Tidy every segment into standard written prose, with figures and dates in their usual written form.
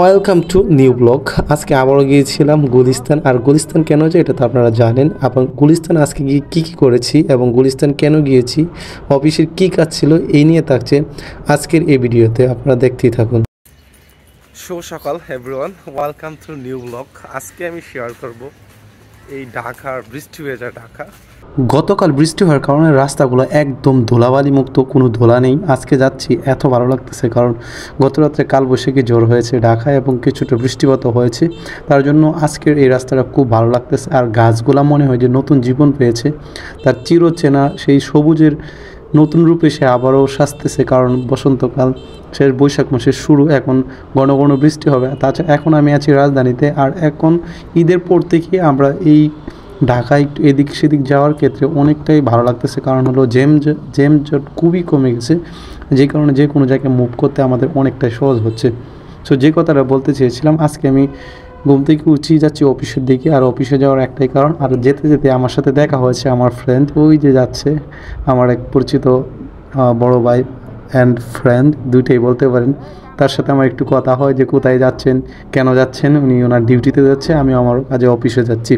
Welcome to new blog. আজকে আবারও গিয়েছিলাম গুলিস্তান। আর গুলিস্তান কেন যে এটা তো আপনারা জানেন। এবং গুলিস্তান আজকে গিয়ে কী কী করেছি এবং গুলিস্তান কেন গিয়েছি, অফিসের কী কাজ ছিল, এই নিয়ে থাকছে আজকের এই ভিডিওতে, আপনারা দেখতেই থাকুন। শুভ সকাল everyone, welcome to new blog. আজকে আমি শেয়ার করব এই ঢাকার বৃষ্টি ভেজা ঢাকা। গতকাল বৃষ্টি হওয়ার কারণে রাস্তাগুলো একদম ধুলাবালি মুক্ত, কোনো ধুলা নেই। আজকে যাচ্ছি, এত ভালো লাগতেছে, কারণ গত রাত্রে কালবৈশাখী ঝড় হয়েছে ঢাকায় এবং কিছুটা বৃষ্টিপাত হয়েছে, তার জন্য আজকের এই রাস্তাটা খুব ভালো লাগতেছে। আর গাছগুলা মনে হয় যে নতুন জীবন পেয়েছে, তার চিরচেনা সেই সবুজের নতুন রূপে সে আবারও সাজতেছে, কারণ বসন্তকাল শেষ, বৈশাখ মাসের শুরু, এখন ঘন ঘন বৃষ্টি হবে। তাছাড়া এখন আমি আছি রাজধানীতে, আর এখন ঈদের পর থেকে আমরা এই ঢাকায় একটু এদিক সেদিক যাওয়ার ক্ষেত্রে অনেকটাই ভালো লাগতেছে, কারণ হলো জট খুবই কমে গেছে, যে কারণে যে কোনো জায়গায় মুভ করতে আমাদের অনেকটাই সহজ হচ্ছে। সো যে কথাটা বলতে চেয়েছিলাম, আজকে আমি ঘুম থেকে উঠিয়ে যাচ্ছি অফিসের দিকে। আর অফিসে যাওয়ার একটাই কারণ, আর যেতে যেতে আমার সাথে দেখা হয়েছে আমার ফ্রেন্ড, ওই যে যাচ্ছে, আমার এক পরিচিত বড় ভাই অ্যান্ড ফ্রেন্ড, দুইটাই বলতে পারেন। তার সাথে আমার একটু কথা হয় যে কোথায় যাচ্ছেন, কেন যাচ্ছেন। উনি ওনার ডিউটিতে যাচ্ছে, আমি আমার কাজে অফিসে যাচ্ছি।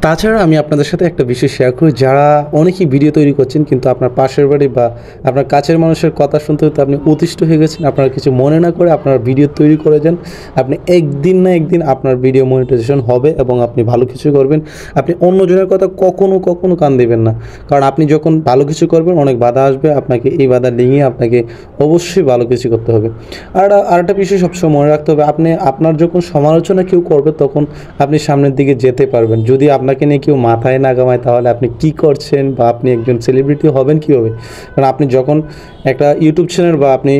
তাছাড়া আমি আপনাদের সাথে একটা বিষয় শেয়ার করি, যারা অনেকেই ভিডিও তৈরি করছেন কিন্তু আপনার পাশের বাড়ি বা আপনার কাছের মানুষের কথা শুনতে হতে আপনি অতিষ্ঠ হয়ে গেছেন, আপনারা কিছু মনে না করে আপনার ভিডিও তৈরি করে যান। আপনি একদিন না একদিন আপনার ভিডিও মনিটাইজেশন হবে এবং আপনি ভালো কিছু করবেন। আপনি অন্যজনের কথা কখনো কান দেবেন না, কারণ আপনি যখন ভালো কিছু করবেন অনেক বাধা আসবে, আপনাকে এই বাধা ডিঙিয়ে আপনাকে অবশ্যই ভালো কিছু করতে হবে। আর আরেকটা বিষয় সবসময় মনে রাখতে হবে, আপনি আপনার যখন সমালোচনা কেউ করবে তখন আপনি সামনের দিকে যেতে পারবেন। যদি আপনাকে নিয়ে কেউ মাথায় না ঘামায়, তাহলে আপনি কি করছেন বা আপনি একজন সেলিব্রিটি হবেন কীভাবে? কারণ আপনি যখন একটা ইউটিউব চ্যানেল বা আপনি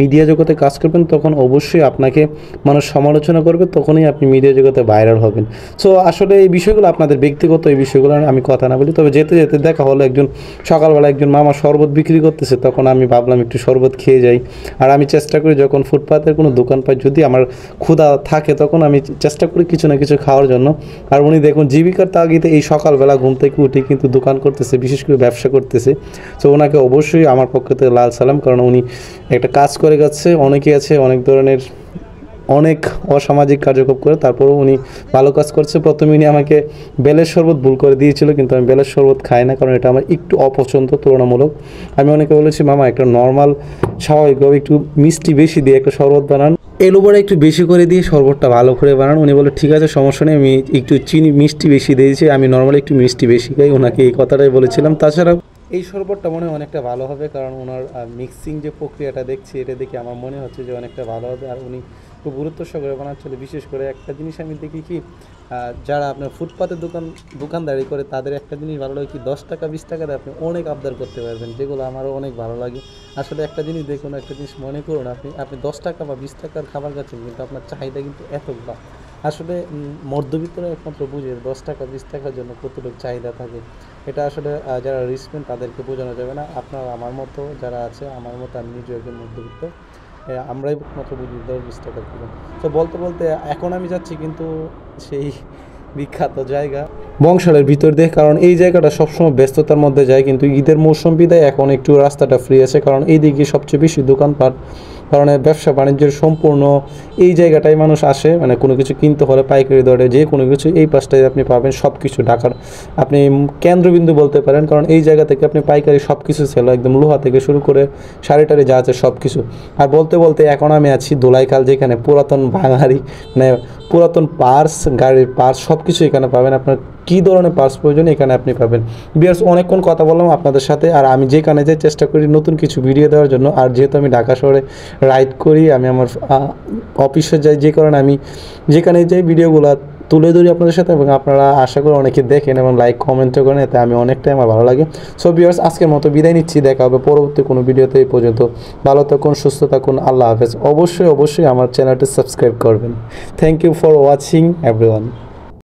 মিডিয়া জগতে কাজ করবেন, তখন অবশ্যই আপনাকে মানুষ সমালোচনা করবে, তখনই আপনি মিডিয়া জগতে ভাইরাল হবেন। সো আসলে এই বিষয়গুলো আপনাদের ব্যক্তিগত, এই বিষয়গুলো আমি কথা না বলি। তবে যেতে যেতে দেখা হলো একজন সকালবেলা একজন মামা শরবত বিক্রি করতেছে, তখন আমি ভাবলাম একটু শরবত খেয়ে যাই। আর আমি চেষ্টা করি যখন ফুটপাতের কোনো দোকান পাই, যদি আমার ক্ষুধা থাকে তখন আমি চেষ্টা করি কিছু না কিছু খাওয়ার জন্য। আর উনি দেখুন জীবিকার তাগিদে এই সকালবেলা ঘুম থেকে উঠে কিন্তু দোকান করতেছে, বিশেষ করে ব্যবসা করতেছে। সো ওনাকে অবশ্যই আমার পক্ষ থেকে লাল সালাম, কারণ উনি একটা কাজ করে গেছে। অনেকে আছে অনেক ধরনের অনেক অসামাজিক কার্যক্রম করে, তারপরেও উনি ভালো কাজ করছে। প্রথমে উনি আমাকে বেলের শরবত ভুল করে দিয়েছিল, কিন্তু আমি বেলের শরবত খাই না, কারণ এটা আমার একটু অপছন্দ তুলনামূলক। আমি অনেকে বলেছি মামা একটা নর্মাল স্বাভাবিকভাবে একটু মিষ্টি বেশি দিয়ে একটা শরবত বানান, এলোবরে একটু বেশি করে দিয়ে শরবতটা ভালো করে বানান। উনি বলে ঠিক আছে, সমস্যা নেই, আমি একটু চিনি মিষ্টি বেশি দিয়েছি, আমি নর্মালি একটু মিষ্টি বেশি খাই। ওনাকে এই কথাটাই বলেছিলাম। তাছাড়া এই শরবতটা মনে হয় অনেকটা ভালো হবে, কারণ ওনার মিক্সিং যে প্রক্রিয়াটা দেখছি, এটা দেখে আমার মনে হচ্ছে যে অনেকটা ভালো হবে। আর উনি খুব গুরুত্ব সহকারে বানাচ্ছিল। বিশেষ করে একটা জিনিস আমি দেখি কি, যারা আপনার ফুটপাতের দোকানদারি করে, তাদের একটা জিনিস ভালো লাগে কি, 10 টাকা 20 টাকাতে আপনি অনেক আবদার করতে পারবেন, যেগুলো আমারও অনেক ভালো লাগে। আসলে একটা জিনিস দেখুন, একটা জিনিস মনে করুন, আপনি 10 টাকা বা 20 টাকার খাবার খাচ্ছেন, কিন্তু আপনার চাহিদা কিন্তু এতগুলো। আসলে মধ্যবিত্তরা একমাত্র বুঝে 10 টাকা 20 টাকার জন্য কতটুকু চাহিদা থাকে। এটা আসলে যারা রিস্কমেন্ট তাদেরকে বোঝানো যাবে না। আপনার আমার মতো যারা আছে, আমার মতো, আমি নিজে একজন মধ্যবিত্ত, আমরাই মাত্র বুঝি 10-20 টাকার কিলো। তো বলতে বলতে এখন আমি যাচ্ছি কিন্তু সেই বিখ্যাত জায়গা বংশালের ভিতর দিয়ে, কারণ এই জায়গাটা সবসময় ব্যস্ততার মধ্যে যায়, কিন্তু ঈদের মৌসুম বিদায় এখন একটু রাস্তাটা ফ্রি আছে, কারণ এই দিকে সবচেয়ে বেশি দোকানপাট, কারণ ব্যবসা বাণিজ্যের সম্পূর্ণ এই জায়গাটাই মানুষ আসে, মানে কোনো কিছু কিনতে হলে পাইকারি দরে যে কোনো কিছু এই পাশটায় আপনি পাবেন। সব কিছু ঢাকার আপনি কেন্দ্রবিন্দু বলতে পারেন, কারণ এই জায়গা থেকে আপনি পাইকারি সব কিছু ছিল, একদম লোহা থেকে শুরু করে শাড়ি টাড়ি যা আছে সব কিছু। আর বলতে বলতে এখন আমি আছি দোলাইখাল, যেখানে পুরাতন বাঙালি মানে পুরাতন পার্স, গাড়ির পার্স সব কিছু এখানে পাবেন। আপনার কী ধরনের পার্স প্রয়োজন এখানে আপনি পাবেন। বিয়ার্স, অনেকক্ষণ কথা বললাম আপনাদের সাথে, আর আমি যেখানে যাই চেষ্টা করি নতুন কিছু ভিডিও দেওয়ার জন্য। আর যেহেতু আমি ঢাকা শহরে রাইড করি, আমি আমার অফিসে যাই, যে কারণে আমি যেখানে যাই ভিডিওগুলো তুলে ধরি আপনাদের সাথে, এবং আপনারা আশা করি অনেকে দেখেন এবং লাইক কমেন্টও করেন, এতে আমি অনেকটাই আমার ভালো লাগে। সো ভিউয়ার্স, আজকের মতো বিদায় নিচ্ছি, দেখা হবে পরবর্তী কোনো ভিডিওতে। এই পর্যন্ত ভালো থাকুন, সুস্থ থাকুন, আল্লাহ হাফেজ। অবশ্যই আমার চ্যানেলটি সাবস্ক্রাইব করবেন। Thank you for watching everyone.